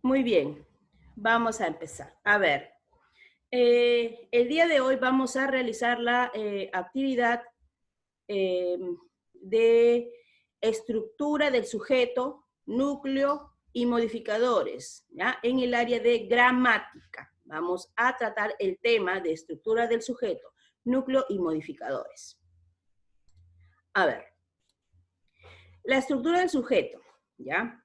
Muy bien, vamos a empezar. A ver, el día de hoy vamos a realizar la actividad eh, de estructura del sujeto, núcleo y modificadores, ¿ya? En el área de gramática. Vamos a tratar el tema de estructura del sujeto, núcleo y modificadores. A ver, la estructura del sujeto, ¿ya?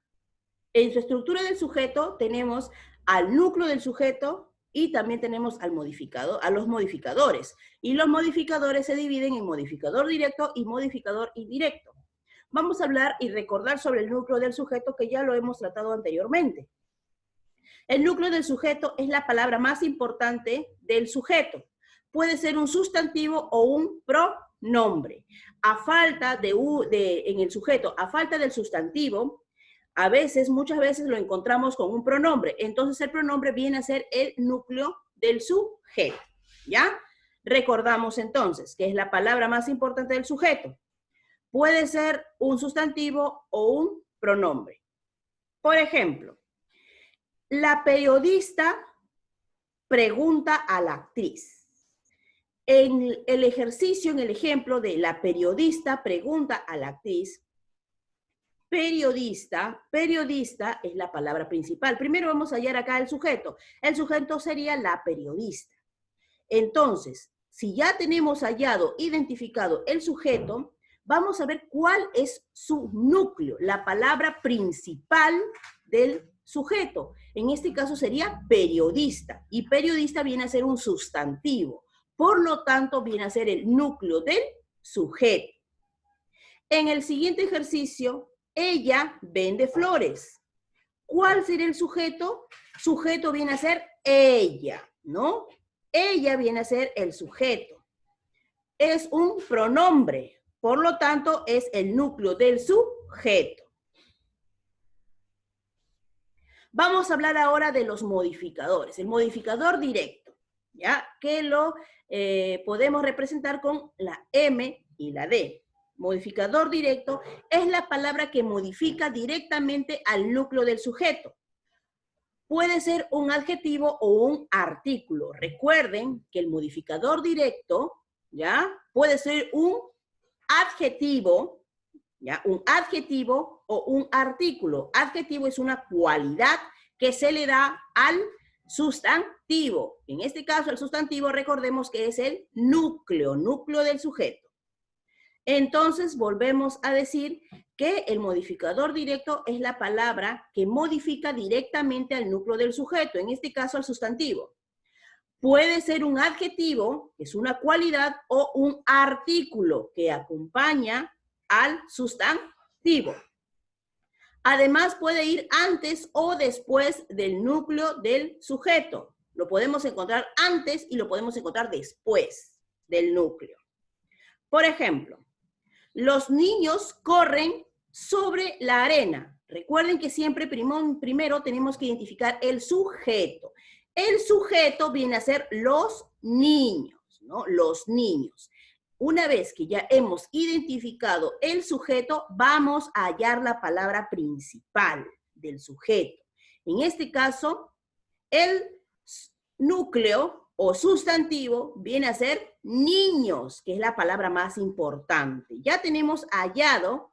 En su estructura del sujeto tenemos al núcleo del sujeto y también tenemos al modificador, a los modificadores. Y los modificadores se dividen en modificador directo y modificador indirecto. Vamos a hablar y recordar sobre el núcleo del sujeto que ya lo hemos tratado anteriormente. El núcleo del sujeto es la palabra más importante del sujeto. Puede ser un sustantivo o un pronombre. A falta en el sujeto, a falta del sustantivo, muchas veces lo encontramos con un pronombre. Entonces el pronombre viene a ser el núcleo del sujeto, ¿ya? Recordamos entonces que es la palabra más importante del sujeto. Puede ser un sustantivo o un pronombre. Por ejemplo, la periodista pregunta a la actriz. En el ejercicio, en el ejemplo de la periodista pregunta a la actriz, periodista es la palabra principal. Primero vamos a hallar acá el sujeto. El sujeto sería la periodista. Entonces, si ya tenemos hallado, identificado el sujeto, vamos a ver cuál es su núcleo, la palabra principal del sujeto. En este caso sería periodista, y periodista viene a ser un sustantivo. Por lo tanto, viene a ser el núcleo del sujeto. En el siguiente ejercicio, ella vende flores. ¿Cuál sería el sujeto? Sujeto viene a ser ella, ¿no? Ella viene a ser el sujeto. Es un pronombre, por lo tanto, es el núcleo del sujeto. Vamos a hablar ahora de los modificadores. El modificador directo, ¿ya? Que lo podemos representar con la M y la D. Modificador directo es la palabra que modifica directamente al núcleo del sujeto. Puede ser un adjetivo o un artículo. Recuerden que el modificador directo, ¿ya? Puede ser un adjetivo, ¿ya? Un adjetivo o un artículo. Adjetivo es una cualidad que se le da al sustantivo. En este caso, el sustantivo, recordemos que es el núcleo del sujeto. Entonces, volvemos a decir que el modificador directo es la palabra que modifica directamente al núcleo del sujeto, en este caso al sustantivo. Puede ser un adjetivo, que es una cualidad, o un artículo que acompaña al sustantivo. Además, puede ir antes o después del núcleo del sujeto. Lo podemos encontrar antes y lo podemos encontrar después del núcleo. Por ejemplo, los niños corren sobre la arena. Recuerden que siempre primero tenemos que identificar el sujeto. El sujeto viene a ser los niños, ¿no? Los niños. Una vez que ya hemos identificado el sujeto, vamos a hallar la palabra principal del sujeto. En este caso, el núcleo o sustantivo viene a ser niños, que es la palabra más importante. Ya tenemos hallado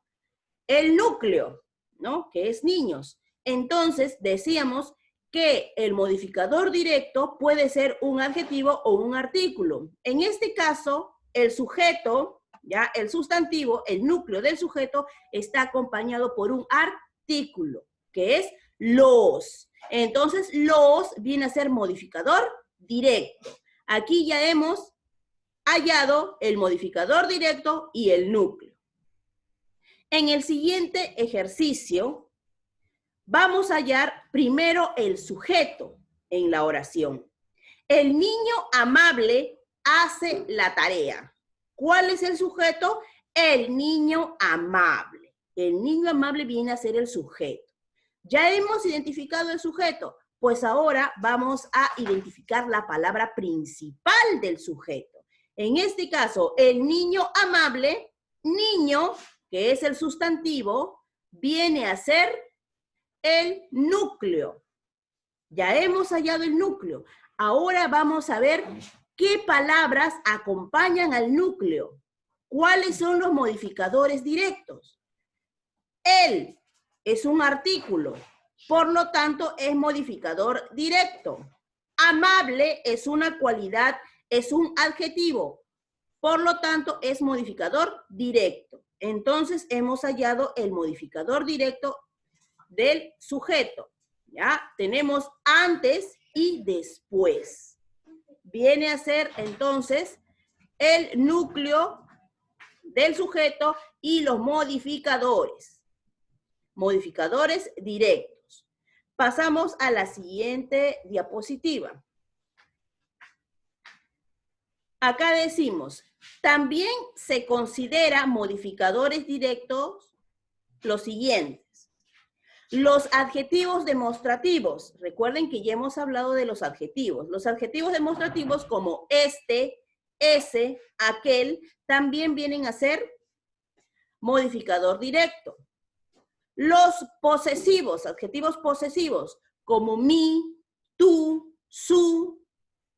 el núcleo, ¿no? Que es niños. Entonces, decíamos que el modificador directo puede ser un adjetivo o un artículo. En este caso, el sujeto, ya el sustantivo, el núcleo del sujeto, está acompañado por un artículo, que es los. Entonces, los viene a ser modificador directo. Aquí ya hemos hallado el modificador directo y el núcleo. En el siguiente ejercicio, vamos a hallar primero el sujeto en la oración. El niño amable hace la tarea. ¿Cuál es el sujeto? El niño amable. El niño amable viene a ser el sujeto. Ya hemos identificado el sujeto, pues ahora vamos a identificar la palabra principal del sujeto. En este caso, el niño amable, niño, que es el sustantivo, viene a ser el núcleo Ya hemos hallado el núcleo. Ahora vamos a ver qué palabras acompañan al núcleo. ¿Cuáles son los modificadores directos? El es un artículo, por lo tanto es modificador directo. Amable es una cualidad, es un adjetivo, por lo tanto es modificador directo. Entonces hemos hallado el modificador directo del sujeto. ¿Ya? Tenemos antes y después. Viene a ser entonces el núcleo del sujeto y los modificadores. Modificadores directos. Pasamos a la siguiente diapositiva. Acá decimos, también se considera modificadores directos los siguientes. Los adjetivos demostrativos. Recuerden que ya hemos hablado de los adjetivos. Los adjetivos demostrativos como este, ese, aquel, también vienen a ser modificador directo. Los posesivos, adjetivos posesivos, como mi, tú, su,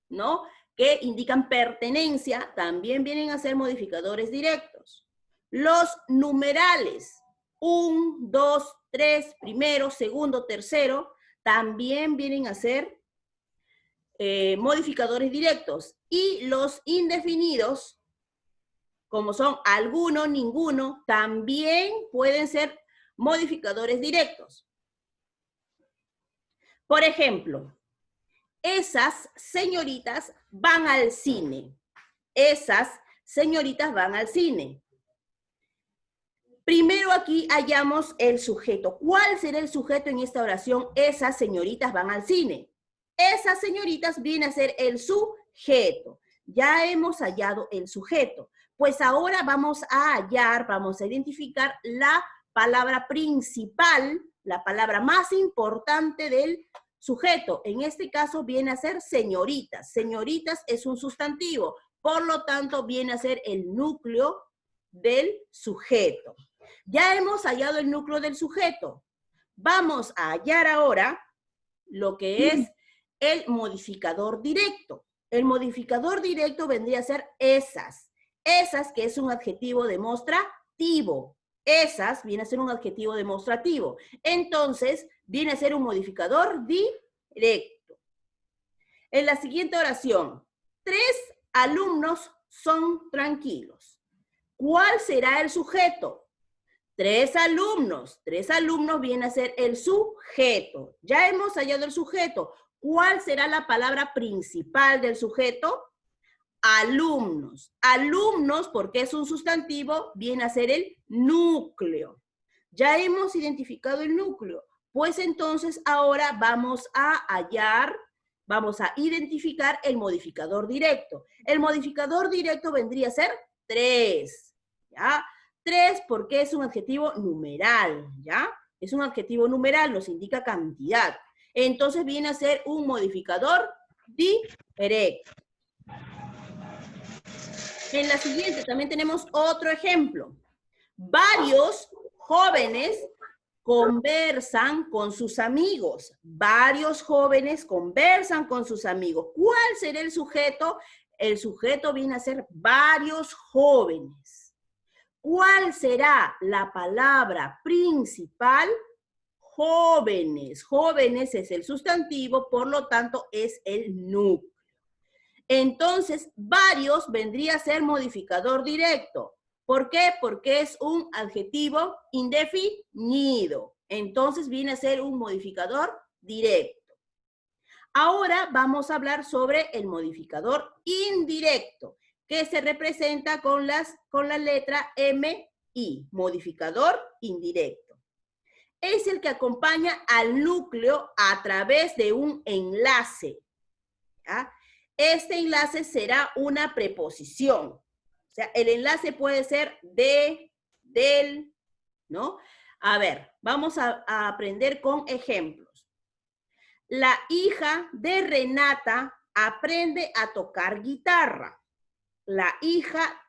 ¿no? Que indican pertenencia, también vienen a ser modificadores directos. Los numerales, 1, 2, 3, primero, segundo, tercero, también vienen a ser modificadores directos. Y los indefinidos, como son alguno, ninguno, también pueden ser modificadores directos. Por ejemplo, esas señoritas van al cine. Esas señoritas van al cine. Primero aquí hallamos el sujeto. ¿Cuál será el sujeto en esta oración? Esas señoritas van al cine. Esas señoritas viene a ser el sujeto. Ya hemos hallado el sujeto. Pues ahora vamos a hallar, vamos a identificar la palabra principal, la palabra más importante del sujeto. En este caso viene a ser señoritas. Señoritas es un sustantivo. Por lo tanto, viene a ser el núcleo del sujeto. Ya hemos hallado el núcleo del sujeto. Vamos a hallar ahora lo que es el modificador directo. El modificador directo vendría a ser esas. Esas, que es un adjetivo demostrativo. Esas viene a ser un adjetivo demostrativo. Entonces, viene a ser un modificador directo. En la siguiente oración, 3 alumnos son tranquilos. ¿Cuál será el sujeto? 3 alumnos. 3 alumnos viene a ser el sujeto. Ya hemos hallado el sujeto. ¿Cuál será la palabra principal del sujeto? Alumnos. Alumnos, porque es un sustantivo, viene a ser el núcleo. Ya hemos identificado el núcleo. Pues entonces ahora vamos a hallar, vamos a identificar el modificador directo. El modificador directo vendría a ser 3. ¿Ya? 3 porque es un adjetivo numeral, ¿ya? Es un adjetivo numeral, nos indica cantidad. Entonces viene a ser un modificador directo. En la siguiente también tenemos otro ejemplo. Varios jóvenes conversan con sus amigos. Varios jóvenes conversan con sus amigos. ¿Cuál será el sujeto? El sujeto viene a ser varios jóvenes. ¿Cuál será la palabra principal? Jóvenes. Jóvenes es el sustantivo, por lo tanto es el núcleo. Entonces, varios vendría a ser modificador directo. ¿Por qué? Porque es un adjetivo indefinido. Entonces viene a ser un modificador directo. Ahora vamos a hablar sobre el modificador indirecto, que se representa con la letra MI, modificador indirecto. Es el que acompaña al núcleo a través de un enlace. ¿Ya? Este enlace será una preposición. O sea, el enlace puede ser de, del, ¿no? A ver, vamos a aprender con ejemplos. La hija de Renata aprende a tocar guitarra. La hija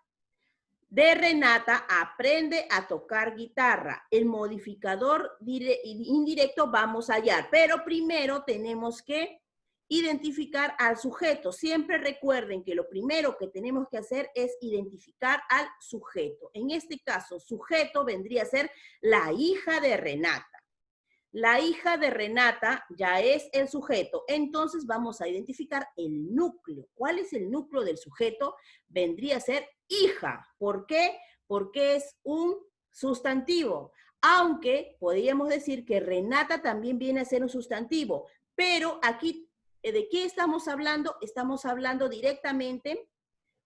de Renata aprende a tocar guitarra. El modificador indirecto vamos a hallar, pero primero tenemos que identificar al sujeto. Siempre recuerden que lo primero que tenemos que hacer es identificar al sujeto. En este caso, sujeto vendría a ser la hija de Renata. La hija de Renata ya es el sujeto. Entonces vamos a identificar el núcleo. ¿Cuál es el núcleo del sujeto? Vendría a ser hija. ¿Por qué? Porque es un sustantivo. Aunque podríamos decir que Renata también viene a ser un sustantivo. Pero aquí, ¿de qué estamos hablando? Estamos hablando directamente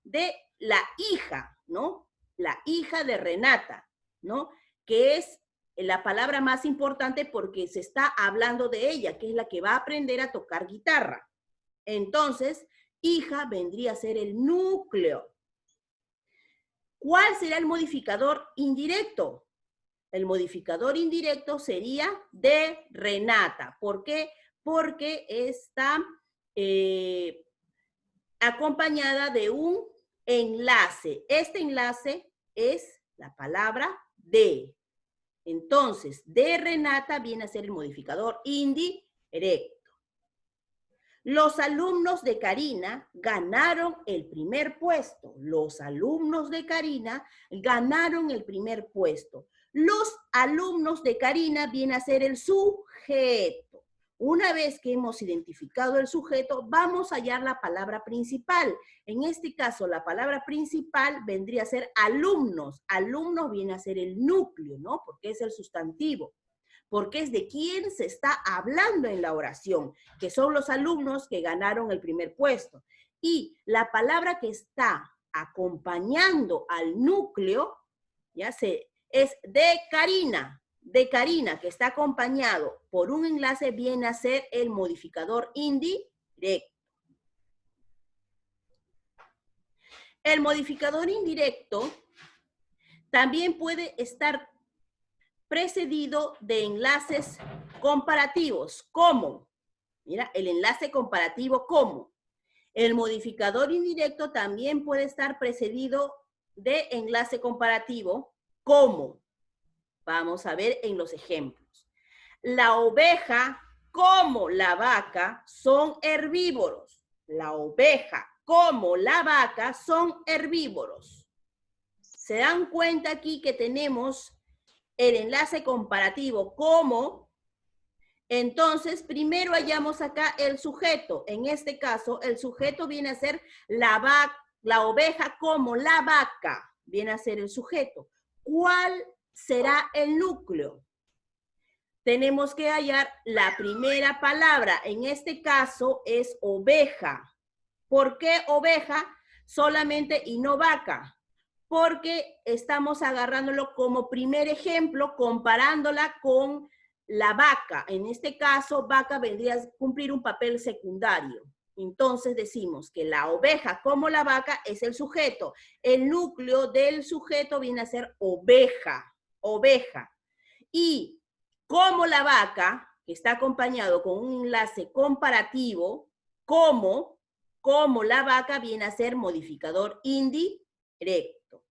de la hija, ¿no? La hija de Renata, ¿no? Que es la palabra más importante porque se está hablando de ella, que es la que va a aprender a tocar guitarra. Entonces, hija vendría a ser el núcleo. ¿Cuál será el modificador indirecto? El modificador indirecto sería de Renata. ¿Por qué? Porque está acompañada de un enlace. Este enlace es la palabra de. Entonces, de Renata viene a ser el modificador indirecto. Los alumnos de Karina ganaron el primer puesto. Los alumnos de Karina ganaron el primer puesto. Los alumnos de Karina viene a ser el sujeto. Una vez que hemos identificado el sujeto, vamos a hallar la palabra principal. En este caso, la palabra principal vendría a ser alumnos. Alumnos viene a ser el núcleo, ¿no? Porque es el sustantivo. Porque es de quién se está hablando en la oración, que son los alumnos que ganaron el primer puesto. Y la palabra que está acompañando al núcleo, es de Karina, que está acompañado por un enlace, viene a ser el modificador indirecto. El modificador indirecto también puede estar precedido de enlaces comparativos, como, mira, el enlace comparativo como. El modificador indirecto también puede estar precedido de enlace comparativo, como. Vamos a ver en los ejemplos. La oveja como la vaca son herbívoros. La oveja como la vaca son herbívoros. ¿Se dan cuenta aquí que tenemos el enlace comparativo como? Entonces, primero hallamos acá el sujeto. En este caso, el sujeto viene a ser la oveja como la vaca. Viene a ser el sujeto. ¿Cuál será el núcleo? Tenemos que hallar la primera palabra. En este caso es oveja. ¿Por qué oveja solamente y no vaca? Porque estamos agarrándolo como primer ejemplo, comparándola con la vaca. En este caso, vaca vendría a cumplir un papel secundario. Entonces decimos que la oveja como la vaca es el sujeto. El núcleo del sujeto viene a ser oveja. Oveja. Y como la vaca, que está acompañado con un enlace comparativo, como la vaca viene a ser modificador indirecto.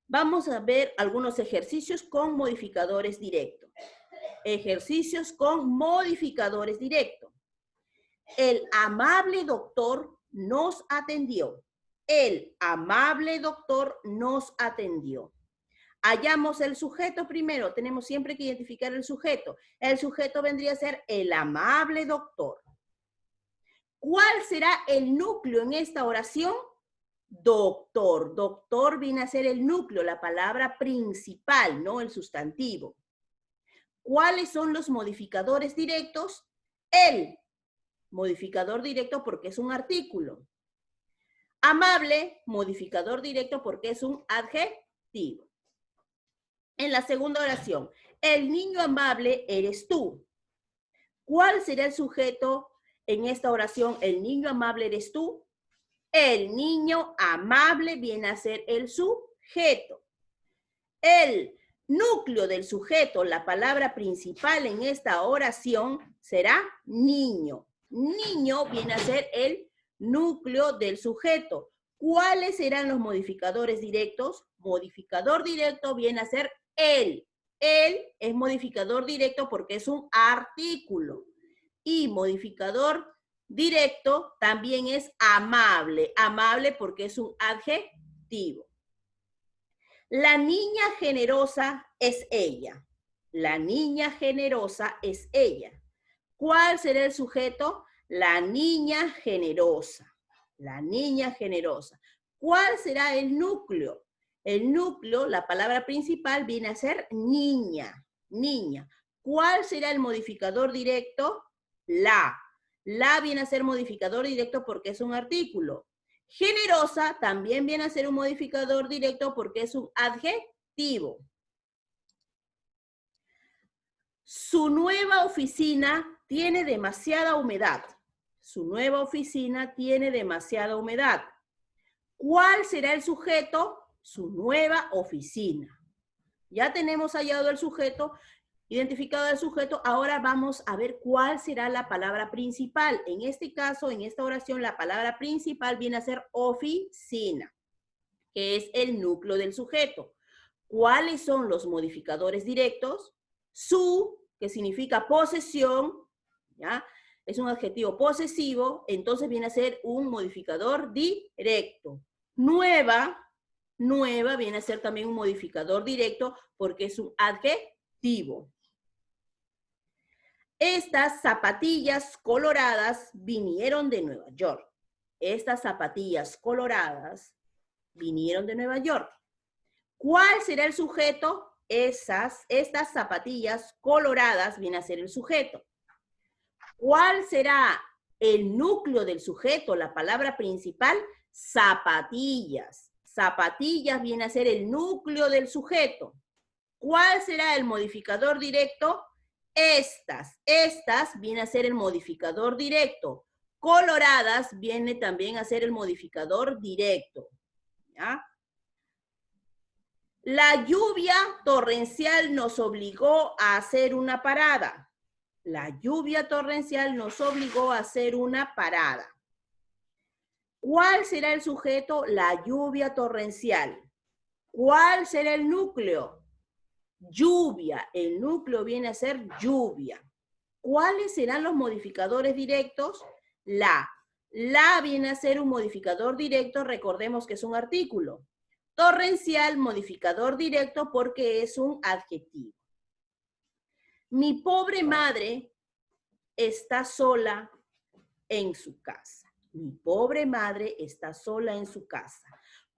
Vamos a ver algunos ejercicios con modificadores directos. Ejercicios con modificadores directos. El amable doctor nos atendió. El amable doctor nos atendió. Hallamos el sujeto primero. Tenemos siempre que identificar el sujeto. El sujeto vendría a ser el amable doctor. ¿Cuál será el núcleo en esta oración? Doctor. Doctor viene a ser el núcleo, la palabra principal, no el sustantivo. ¿Cuáles son los modificadores directos? El modificador directo porque es un artículo. Amable, modificador directo porque es un adjetivo. En la segunda oración, el niño amable eres tú. ¿Cuál será el sujeto en esta oración? El niño amable eres tú. El niño amable viene a ser el sujeto. El núcleo del sujeto, la palabra principal en esta oración, será niño. Niño viene a ser el núcleo del sujeto. ¿Cuáles serán los modificadores directos? Modificador directo viene a ser el. El es modificador directo porque es un artículo. Y modificador directo también es amable. Amable porque es un adjetivo. La niña generosa es ella. La niña generosa es ella. ¿Cuál será el sujeto? La niña generosa. La niña generosa. ¿Cuál será el núcleo? El núcleo, la palabra principal, viene a ser niña. Niña. ¿Cuál será el modificador directo? La. La viene a ser modificador directo porque es un artículo. Generosa también viene a ser un modificador directo porque es un adjetivo. Su nueva oficina tiene demasiada humedad. Su nueva oficina tiene demasiada humedad. ¿Cuál será el sujeto? Su nueva oficina. Ya tenemos hallado el sujeto, identificado el sujeto. Ahora vamos a ver cuál será la palabra principal. En este caso, en esta oración, la palabra principal viene a ser oficina, que es el núcleo del sujeto. ¿Cuáles son los modificadores directos? Su, que significa posesión, ¿ya? Es un adjetivo posesivo, entonces viene a ser un modificador directo. Nueva, nueva viene a ser también un modificador directo porque es un adjetivo. Estas zapatillas coloradas vinieron de Nueva York. Estas zapatillas coloradas vinieron de Nueva York. ¿Cuál será el sujeto? Estas zapatillas coloradas viene a ser el sujeto. ¿Cuál será el núcleo del sujeto? La palabra principal, zapatillas. Zapatillas viene a ser el núcleo del sujeto. ¿Cuál será el modificador directo? Estas viene a ser el modificador directo. Coloradas viene también a ser el modificador directo. ¿Ya? La lluvia torrencial nos obligó a hacer una parada. La lluvia torrencial nos obligó a hacer una parada. ¿Cuál será el sujeto? La lluvia torrencial. ¿Cuál será el núcleo? Lluvia. El núcleo viene a ser lluvia. ¿Cuáles serán los modificadores directos? La. La viene a ser un modificador directo, recordemos que es un artículo. Torrencial, modificador directo porque es un adjetivo. Mi pobre madre está sola en su casa. Mi pobre madre está sola en su casa.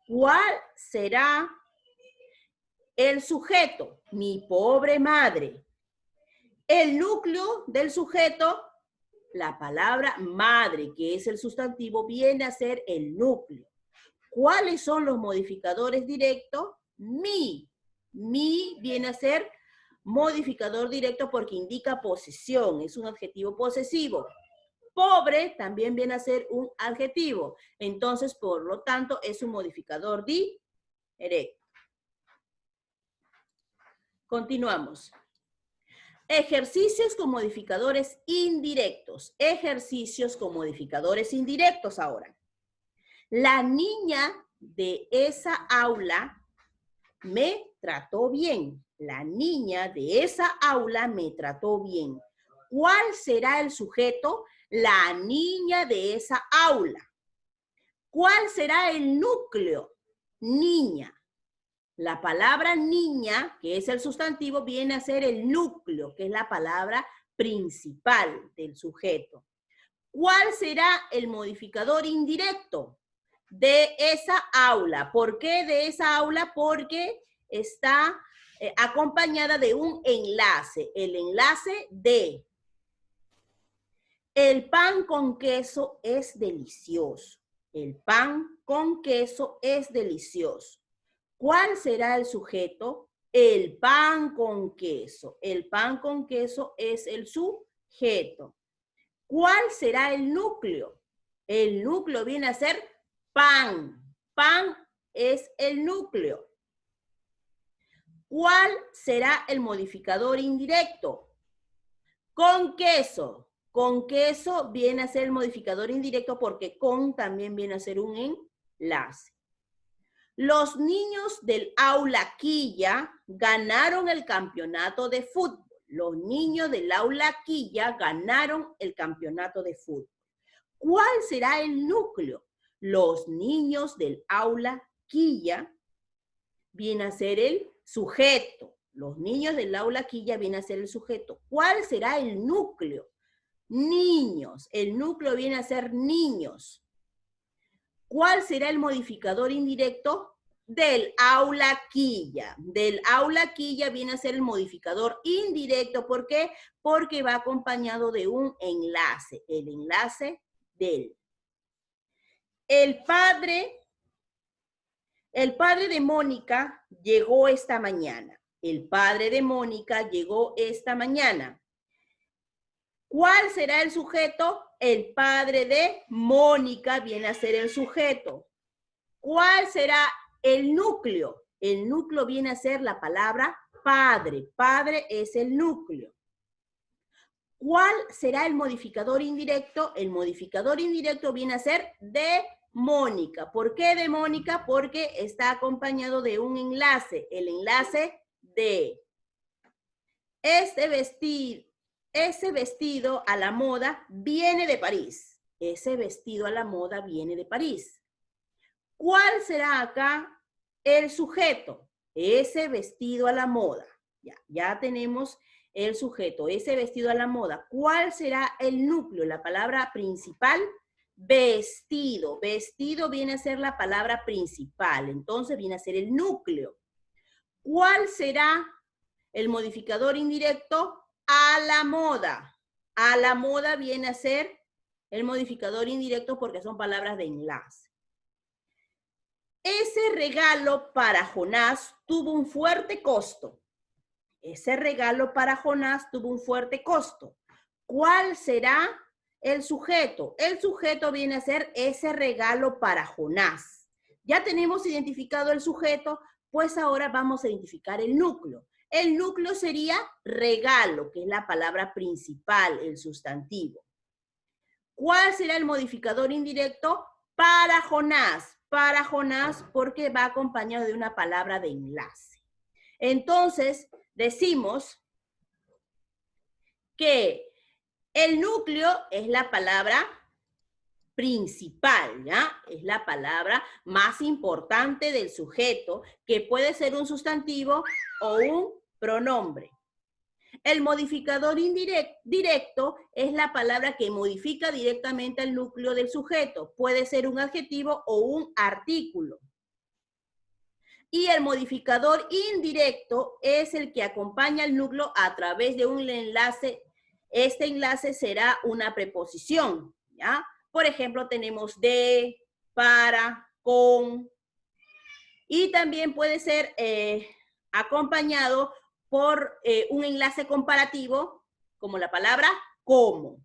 ¿Cuál será el sujeto? Mi pobre madre. El núcleo del sujeto, la palabra madre, que es el sustantivo, viene a ser el núcleo. ¿Cuáles son los modificadores directos? Mi. Mi viene a ser modificador directo porque indica posesión, es un adjetivo posesivo. Pobre también viene a ser un adjetivo. Entonces, por lo tanto, es un modificador directo. Continuamos. Ejercicios con modificadores indirectos. Ejercicios con modificadores indirectos ahora. La niña de esa aula me trató bien. La niña de esa aula me trató bien. ¿Cuál será el sujeto? La niña de esa aula. ¿Cuál será el núcleo? Niña. La palabra niña, que es el sustantivo, viene a ser el núcleo, que es la palabra principal del sujeto. ¿Cuál será el modificador indirecto? De esa aula. ¿Por qué de esa aula? Porque está acompañada de un enlace. El enlace de. El pan con queso es delicioso. El pan con queso es delicioso. ¿Cuál será el sujeto? El pan con queso. El pan con queso es el sujeto. ¿Cuál será el núcleo? El núcleo viene a ser pan. Pan es el núcleo. ¿Cuál será el modificador indirecto? Con queso. Con queso viene a ser el modificador indirecto porque con también viene a ser un enlace. Los niños del aula Quilla ganaron el campeonato de fútbol. Los niños del aula Quilla ganaron el campeonato de fútbol. ¿Cuál será el núcleo? Los niños del aula Quilla viene a ser el sujeto. Los niños del aula Quilla viene a ser el sujeto. ¿Cuál será el núcleo? Niños. El núcleo viene a ser niños. ¿Cuál será el modificador indirecto? Del aula Quilla. Del aula Quilla viene a ser el modificador indirecto. ¿Por qué? Porque va acompañado de un enlace. El enlace del. El padre de Mónica llegó esta mañana. El padre de Mónica llegó esta mañana. ¿Cuál será el sujeto? El padre de Mónica viene a ser el sujeto. ¿Cuál será el núcleo? El núcleo viene a ser la palabra padre. Padre es el núcleo. ¿Cuál será el modificador indirecto? El modificador indirecto viene a ser de Mónica. ¿Por qué de Mónica? Porque está acompañado de un enlace. El enlace de ese vestido a la moda viene de París. Ese vestido a la moda viene de París. ¿Cuál será acá el sujeto? Ese vestido a la moda. Ya tenemos el sujeto, ese vestido a la moda. ¿Cuál será el núcleo? La palabra principal, vestido. Vestido viene a ser la palabra principal, entonces viene a ser el núcleo. ¿Cuál será el modificador indirecto? A la moda. A la moda viene a ser el modificador indirecto porque son palabras de enlace. Ese regalo para Jonás tuvo un fuerte costo. Ese regalo para Jonás tuvo un fuerte costo. ¿Cuál será el sujeto? El sujeto viene a ser ese regalo para Jonás. Ya tenemos identificado el sujeto, pues ahora vamos a identificar el núcleo. El núcleo sería regalo, que es la palabra principal, el sustantivo. ¿Cuál será el modificador indirecto? Para Jonás. Para Jonás porque va acompañado de una palabra de enlace. Entonces, decimos que el núcleo es la palabra principal, ¿ya? Es la palabra más importante del sujeto, que puede ser un sustantivo o un pronombre. El modificador directo es la palabra que modifica directamente el núcleo del sujeto. Puede ser un adjetivo o un artículo. Y el modificador indirecto es el que acompaña al núcleo a través de un enlace. Este enlace será una preposición, ¿ya? Por ejemplo, tenemos de, para, con. Y también puede ser acompañado por un enlace comparativo, como la palabra como.